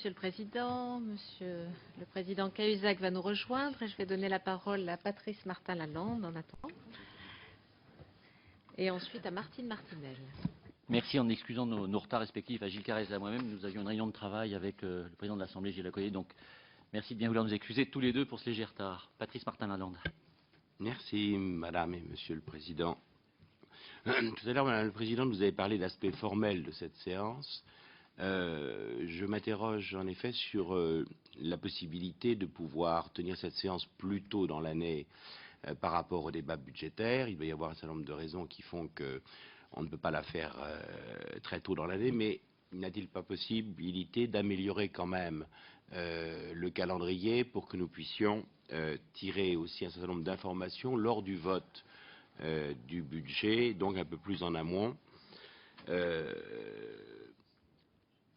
Monsieur le Président. Monsieur le Président Cahuzac va nous rejoindre et je vais donner la parole à Patrice Martin-Lalande en attendant. Et ensuite à Martine Martinel. Merci, en excusant nos retards respectifs à Gilles Carrez et à moi-même. Nous avions une réunion de travail avec le président de l'Assemblée, Gilles Accoyer. Donc, merci de bien vouloir nous excuser tous les deux pour ce léger retard. Patrice Martin-Lalande. Merci, Madame et Monsieur le Président. Tout à l'heure, Madame le Président, vous avez parlé d'aspect formel de cette séance. Je m'interroge en effet sur la possibilité de pouvoir tenir cette séance plus tôt dans l'année par rapport au débat budgétaire. Il doit y avoir un certain nombre de raisons qui font qu'on ne peut pas la faire très tôt dans l'année, mais n'a-t-il pas possibilité d'améliorer quand même le calendrier pour que nous puissions tirer aussi un certain nombre d'informations lors du vote du budget, donc un peu plus en amont.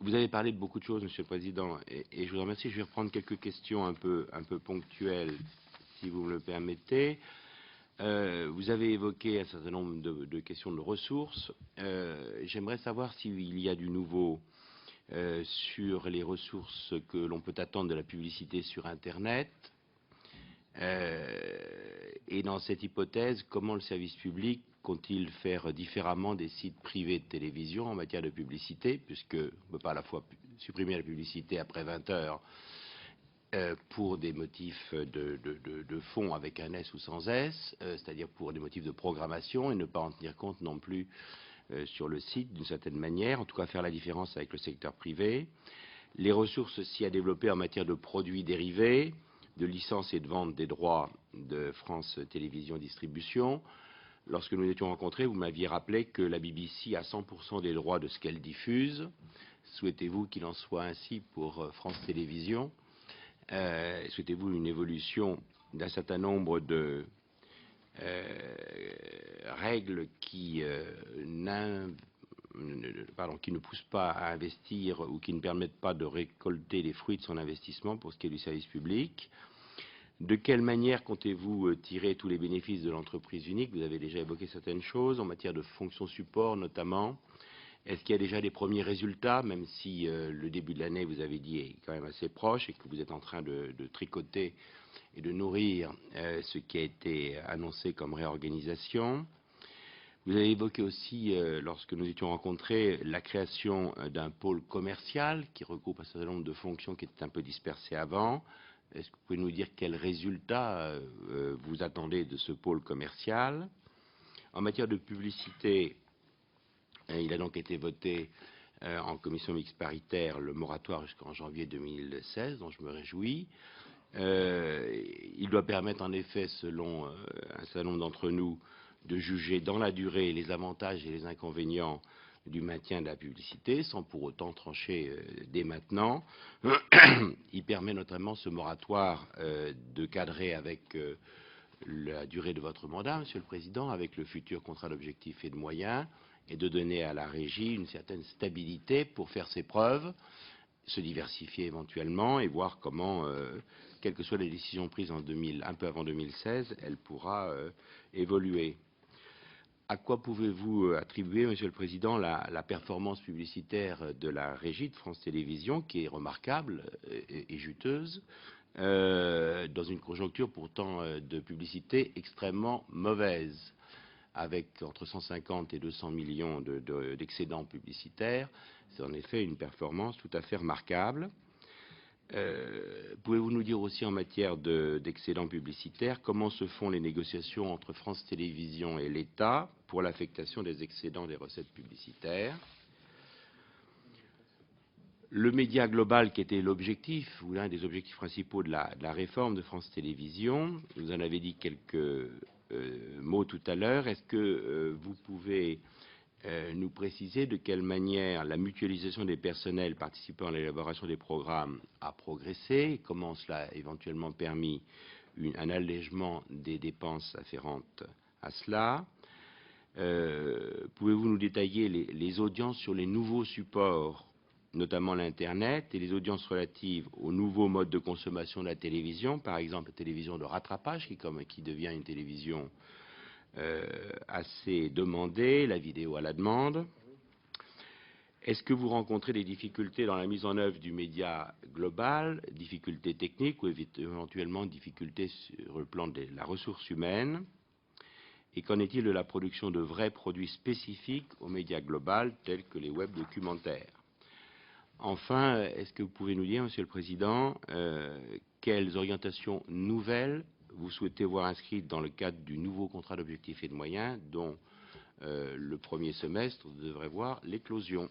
Vous avez parlé de beaucoup de choses, Monsieur le Président, et je vous remercie. Je vais reprendre quelques questions un peu ponctuelles, si vous me le permettez. Vous avez évoqué un certain nombre de questions de ressources. J'aimerais savoir s'il y a du nouveau sur les ressources que l'on peut attendre de la publicité sur Internet. Et dans cette hypothèse, comment le service public compte-t-il faire différemment des sites privés de télévision en matière de publicité, puisqu'on ne peut pas à la fois supprimer la publicité après 20 heures pour des motifs de fond avec un S ou sans S, c'est-à-dire pour des motifs de programmation, et ne pas en tenir compte non plus sur le site d'une certaine manière, en tout cas faire la différence avec le secteur privé. Les ressources aussi à développer en matière de produits dérivés, de licence et de vente des droits de France Télévisions Distribution. Lorsque nous nous étions rencontrés, vous m'aviez rappelé que la BBC a 100% des droits de ce qu'elle diffuse. Souhaitez-vous qu'il en soit ainsi pour France Télévisions? Souhaitez-vous une évolution d'un certain nombre de règles qui ne poussent pas à investir ou qui ne permettent pas de récolter les fruits de son investissement pour ce qui est du service public? De quelle manière comptez-vous tirer tous les bénéfices de l'entreprise unique? Vous avez déjà évoqué certaines choses en matière de fonctions support notamment. Est-ce qu'il y a déjà des premiers résultats, même si le début de l'année, vous avez dit, est quand même assez proche et que vous êtes en train de tricoter et de nourrir ce qui a été annoncé comme réorganisation? Vous avez évoqué aussi, lorsque nous étions rencontrés, la création d'un pôle commercial qui regroupe un certain nombre de fonctions qui étaient un peu dispersées avant. Est-ce que vous pouvez nous dire quels résultats vous attendez de ce pôle commercial? En matière de publicité, il a donc été voté en commission mixte paritaire le moratoire jusqu'en janvier 2016, dont je me réjouis. Il doit permettre en effet, selon un certain nombre d'entre nous, de juger dans la durée les avantages et les inconvénients du maintien de la publicité, sans pour autant trancher dès maintenant. Il permet notamment, ce moratoire, de cadrer avec la durée de votre mandat, Monsieur le Président, avec le futur contrat d'objectifs et de moyens, et de donner à la régie une certaine stabilité pour faire ses preuves, se diversifier éventuellement et voir comment, quelles que soient les décisions prises un peu avant 2016, elle pourra évoluer. À quoi pouvez-vous attribuer, Monsieur le Président, la performance publicitaire de la régie de France Télévisions, qui est remarquable et juteuse, dans une conjoncture pourtant de publicité extrêmement mauvaise, avec entre 150 et 200 millions d'excédents publicitaires? C'est en effet une performance tout à fait remarquable. Pouvez-vous nous dire aussi en matière d'excédents publicitaires comment se font les négociations entre France Télévisions et l'État pour l'affectation des excédents des recettes publicitaires? Le média global qui était l'objectif, ou l'un des objectifs principaux de la réforme de France Télévisions, vous en avez dit quelques mots tout à l'heure. Est-ce que vous pouvez nous préciser de quelle manière la mutualisation des personnels participant à l'élaboration des programmes a progressé, comment cela a éventuellement permis un allègement des dépenses afférentes à cela? Pouvez-vous nous détailler les audiences sur les nouveaux supports, notamment l'Internet, et les audiences relatives aux nouveaux modes de consommation de la télévision, par exemple la télévision de rattrapage qui devient une télévision assez demandée, la vidéo à la demande? Est-ce que vous rencontrez des difficultés dans la mise en œuvre du média global, difficultés techniques ou éventuellement difficultés sur le plan de la ressource humaine? Et qu'en est-il de la production de vrais produits spécifiques aux médias global, tels que les web documentaires? Enfin, est-ce que vous pouvez nous dire, Monsieur le Président, quelles orientations nouvelles vous souhaitez voir inscrites dans le cadre du nouveau contrat d'objectifs et de moyens dont le premier semestre devrait voir l'éclosion?